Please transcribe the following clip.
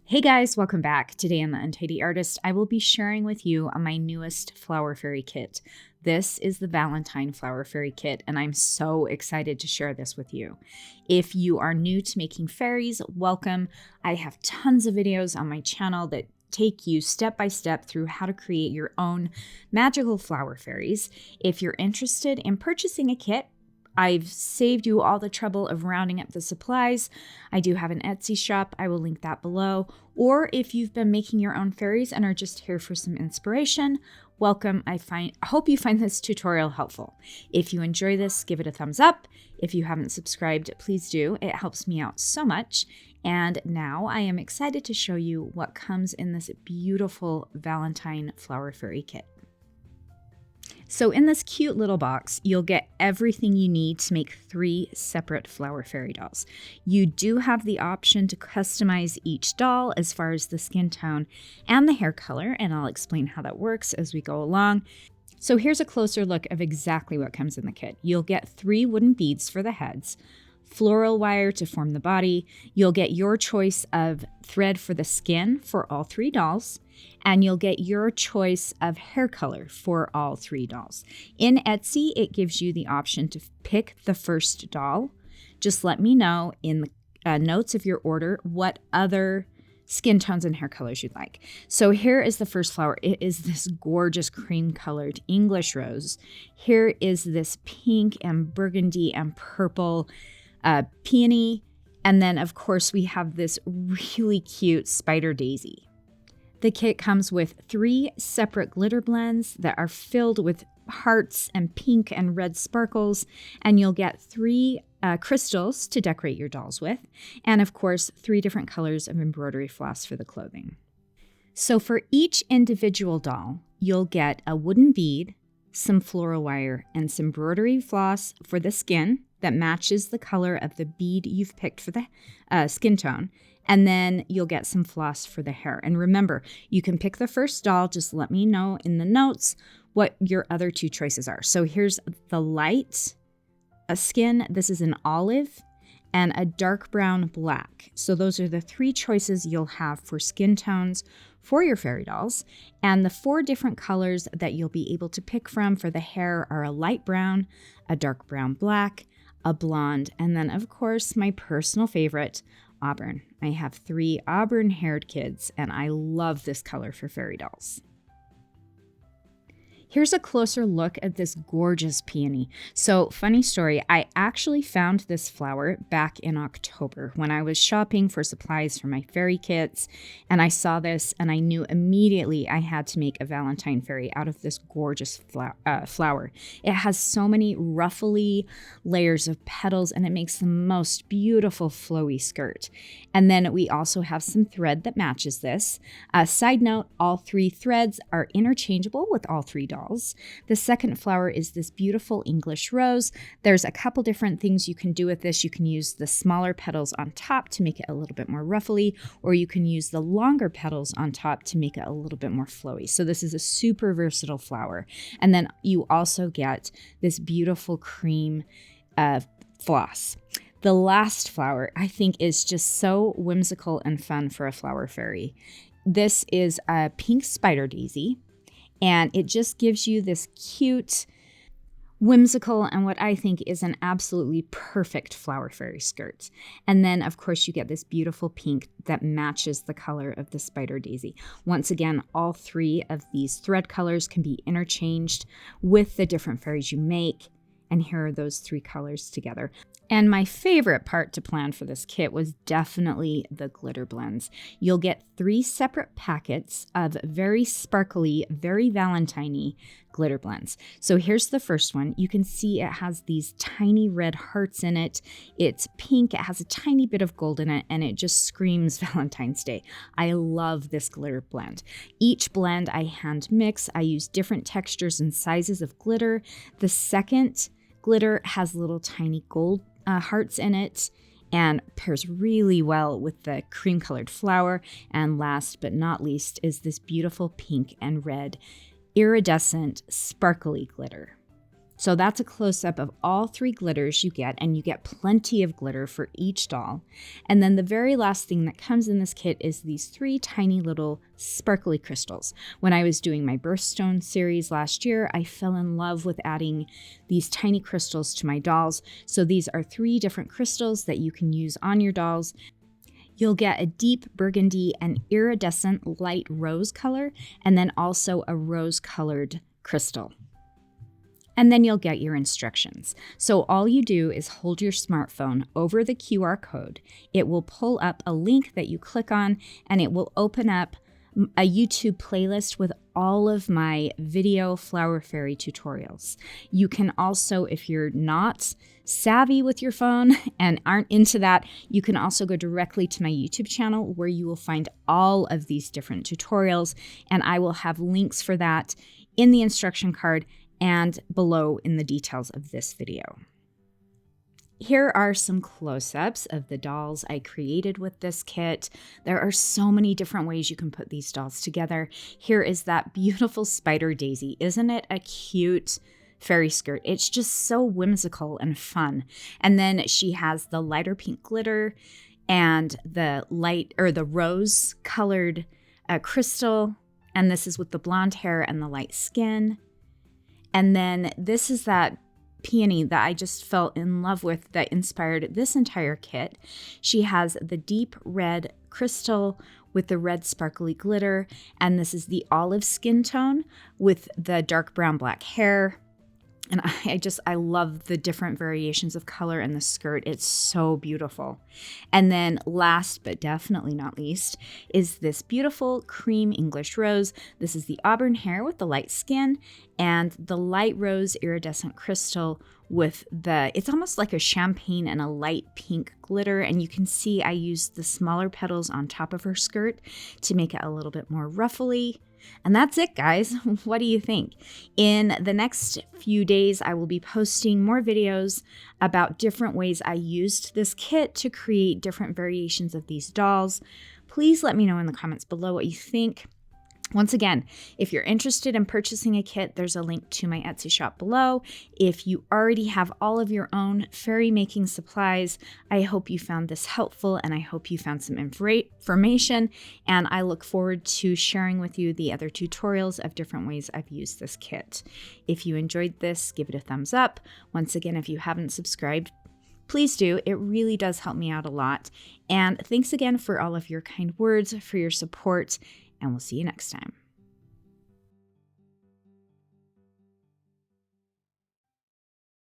Hey guys, welcome back. Today on The Untidy Artist, I will be sharing with you my newest Flower Fairy kit. This is the Valentine Flower Fairy kit, and I'm so excited to share this with you. If you are new to making fairies, welcome. I have tons of videos on my channel that take you step by step through how to create your own magical flower fairies. If you're interested in purchasing a kit, I've saved you all the trouble of rounding up the supplies. I do have an Etsy shop. I will link that below. Or if you've been making your own fairies and are just here for some inspiration, welcome. I hope you find this tutorial helpful. If you enjoy this, give it a thumbs up. If you haven't subscribed, please do. It helps me out so much. And now I am excited to show you what comes in this beautiful Valentine Flower Fairy kit. So in this cute little box, you'll get everything you need to make 3 separate flower fairy dolls. You do have the option to customize each doll as far as the skin tone and the hair color, and I'll explain how that works as we go along. So here's a closer look of exactly what comes in the kit. You'll get 3 wooden beads for the heads, floral wire to form the body. You'll get your choice of thread for the skin for all 3 dolls, and you'll get your choice of hair color for all 3 dolls. In Etsy, it gives you the option to pick the first doll. Just let me know in the notes of your order what other skin tones and hair colors you'd like. So here is the first flower. It is this gorgeous cream colored English rose. Here is this pink and burgundy and purple peony. And then of course we have this really cute spider daisy. The kit comes with 3 separate glitter blends that are filled with hearts and pink and red sparkles, and you'll get 3 crystals to decorate your dolls with, and of course 3 different colors of embroidery floss for the clothing. So for each individual doll, you'll get a wooden bead, some floral wire, and some embroidery floss for the skin that matches the color of the bead you've picked for the skin tone. And then you'll get some floss for the hair. And remember, you can pick the first doll. Just let me know in the notes what your other 2 choices are. So here's the light skin. This is an olive and a dark brown black. So those are the 3 choices you'll have for skin tones for your fairy dolls. And the 4 different colors that you'll be able to pick from for the hair are a light brown, a dark brown black, a blonde, and then of course my personal favorite, auburn. I have 3 auburn-haired kids, and I love this color for fairy dolls. Here's a closer look at this gorgeous peony. So, funny story, I actually found this flower back in October when I was shopping for supplies for my fairy kits, and I saw this and I knew immediately I had to make a Valentine fairy out of this gorgeous flower. It has so many ruffly layers of petals, and it makes the most beautiful flowy skirt. And then we also have some thread that matches this. Side note, all 3 threads are interchangeable with all 3 dolls. The second flower is this beautiful English rose. There's a couple different things you can do with this. You can use the smaller petals on top to make it a little bit more ruffly, or you can use the longer petals on top to make it a little bit more flowy. So this is a super versatile flower. And then you also get this beautiful cream floss. The last flower, I think, is just so whimsical and fun for a flower fairy. This is a pink spider daisy. And it just gives you this cute, whimsical, and what I think is an absolutely perfect flower fairy skirt. And then, of course, you get this beautiful pink that matches the color of the spider daisy. Once again, all 3 of these thread colors can be interchanged with the different fairies you make. And here are those 3 colors together. And my favorite part to plan for this kit was definitely the glitter blends. You'll get 3 separate packets of very sparkly, very Valentine-y glitter blends. So here's the first one. You can see it has these tiny red hearts in it. It's pink, it has a tiny bit of gold in it, and it just screams Valentine's Day. I love this glitter blend. Each blend I hand mix. I use different textures and sizes of glitter. The second glitter has little tiny gold hearts in it and pairs really well with the cream colored flower. And last but not least is this beautiful pink and red iridescent sparkly glitter. So that's a close-up of all 3 glitters you get, and you get plenty of glitter for each doll. And then the very last thing that comes in this kit is these 3 tiny little sparkly crystals. When I was doing my birthstone series last year, I fell in love with adding these tiny crystals to my dolls. So these are 3 different crystals that you can use on your dolls. You'll get a deep burgundy and iridescent light rose color, and then also a rose-colored crystal. And then you'll get your instructions. So all you do is hold your smartphone over the QR code. It will pull up a link that you click on, and it will open up a YouTube playlist with all of my video flower fairy tutorials. You can also, if you're not savvy with your phone and aren't into that, you can also go directly to my YouTube channel where you will find all of these different tutorials, and I will have links for that in the instruction card and below in the details of this video. Here are some close-ups of the dolls I created with this kit. There are so many different ways you can put these dolls together. Here is that beautiful spider daisy. Isn't it a cute fairy skirt? It's just so whimsical and fun. And then she has the lighter pink glitter and the rose colored crystal. And this is with the blonde hair and the light skin. And then this is that peony that I just fell in love with that inspired this entire kit. She has the deep red crystal with the red sparkly glitter, and this is the olive skin tone with the dark brown black hair. And I love the different variations of color in the skirt. It's so beautiful. And then last but definitely not least is this beautiful cream English rose. This is the auburn hair with the light skin and the light rose iridescent crystal with it's almost like a champagne and a light pink glitter. And you can see I used the smaller petals on top of her skirt to make it a little bit more ruffly. And that's it, guys. What do you think? In the next few days, I will be posting more videos about different ways I used this kit to create different variations of these dolls. Please let me know in the comments below what you think. Once again, if you're interested in purchasing a kit, there's a link to my Etsy shop below. If you already have all of your own fairy making supplies, I hope you found this helpful and I hope you found some information, and I look forward to sharing with you the other tutorials of different ways I've used this kit. If you enjoyed this, give it a thumbs up. Once again, if you haven't subscribed, please do. It really does help me out a lot. And thanks again for all of your kind words, for your support, and we'll see you next time.